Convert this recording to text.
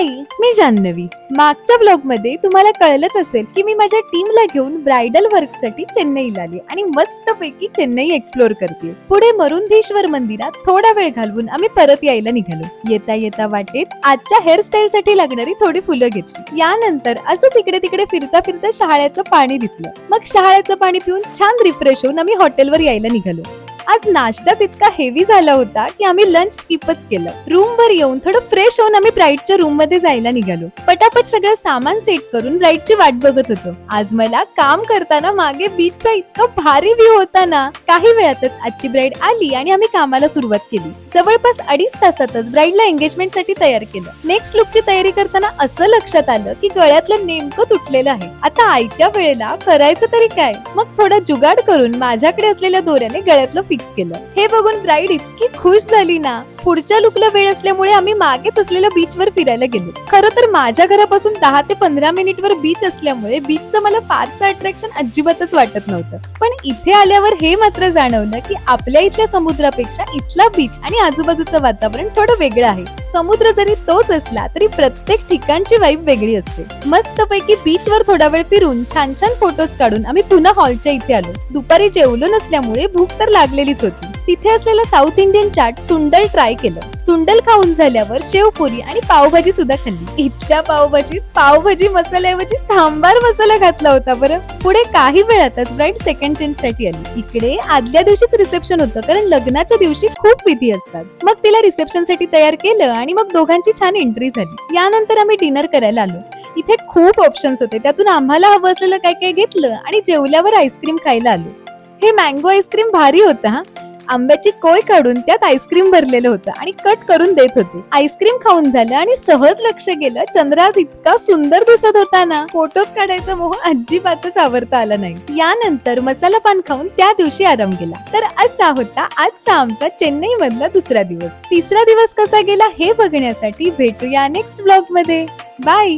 हाय, मी जान्हवी. मागच्या ब्लॉग मध्ये तुम्हाला कळलंच असेल की मी माझ्या टीमला घेऊन ब्रायडल वर्कसाठी चेन्नईला आली आणि मस्तपैकी चेन्नई एक्सप्लोर करते. पुढे मरुंधेश्वर मंदिरात थोडा वेळ घालवून आम्ही परत यायला निघालो. येता येता वाटेत आजच्या हेअरस्टाईल साठी लागणारी थोडी फुलं घेतली. यानंतर असंच इकडे तिकडे फिरता फिरता शहाळ्याचं पाणी दिसलं. मग शहाळ्याचं पाणी पिऊन छान रिफ्रेश होऊन आम्ही हॉटेलवर यायला निघालो. आज नाश्ताच इतका हेवी झाला होता की आम्ही लंच स्किपच केलं. रूम वर येऊन थोडं फ्रेश होऊन आम्ही ब्राईडच्या रूम मध्ये जायला निघालो. पटापट सगळं सामान सेट करून ब्राईडची वाट बघत होतो. आज मला काम करताना मागे बीचचा इतका भारी व्ह्यू होता ना. काही वेळातच आजची ब्राईड आली आणि आम्ही कामाला सुरुवात केली. जवळपास 2.5 तासातच ब्राईडला एंगेजमेंट साठी तयार केलं. नेक्स्ट लुकची तयारी करताना असं लक्षात आलं की गळ्यातलं नेमकं तुटलेलं आहे. आता आयत्या वेळेला करायचं तरी काय. मग थोडा जुगाड करून माझ्याकडे असलेल्या दोऱ्याने गळ्यातलं फिक्स केलं. हे बघून ब्राईड इतकी खुश झाली ना. पुढच्या लुकला वेळ असल्यामुळे आम्ही मागेच असलेल्या बीच वर फिरायला गेलो. खरं तर माझ्या घरापासून 10 ते 15 मिनिट वर बीच असल्यामुळे बीचचं मला फारसं अट्रॅक्शन अजिबातच वाटत नव्हतं. पण इथे आल्यावर हे मात्र जाणवलं की आपल्या इथल्या समुद्रापेक्षा इथला बीच आणि आजूबाजूचं वातावरण थोडं वेगळं आहे. समुद्र जरी तोच असला तरी प्रत्येक ठिकाणची वाईब वेगळी असते. मस्तपैकी बीच वर थोडा वेळ फिरून छान छान फोटोज काढून आम्ही पुन्हा हॉलच्या इथे आलो. दुपारी जेवलो नसल्यामुळे भूक तर लागलेलीच होती. तिथे असलेला साऊथ इंडियन चाट सुंडल ट्राय केलं. सुंडल खाऊन झाल्यावर शेवपुरी आणि पावभाजी सुद्धा खाल्ली. इथल्या पावभाजीत पावभाजी मसाल्याऐवजी सांबार मसाला घातला होता बरं. पुढे काही वेळातच ब्राईड सेकंड चेंज साठी आली. इकडे आदल्या दिवशीच रिसेप्शन होतं कारण लग्नाच्या दिवशी खूप विधी असतात. मग तिला रिसेप्शन साठी तयार केलं आणि मग दोघांची छान एंट्री झाली. यानंतर आम्ही डिनर करायला आलो. इथे खूप ऑप्शन्स होते. त्यातून आम्हाला हवं असलेलं काय काय घेतलं आणि जेवल्यावर आईस्क्रीम खायला आलो. हे मँगो आईस्क्रीम भारी होतं हा. आंब्याची कोय काढून त्यात आईस्क्रीम भरलेलं होतं आणि कट करून देत होते. आईस्क्रीम खाऊन झालं आणि सहज लक्ष गेलं चंद्र आज इतका सुंदर दिसत होता ना. फोटोज काढायचा मोह अजिबातच आवरता आला नाही. यानंतर मसाला पान खाऊन त्या दिवशी आराम केला. तर असा होता आजचा आमचा चेन्नई मधला दुसरा दिवस. तिसरा दिवस कसा गेला हे बघण्यासाठी भेटूया नेक्स्ट ब्लॉग मध्ये. बाय.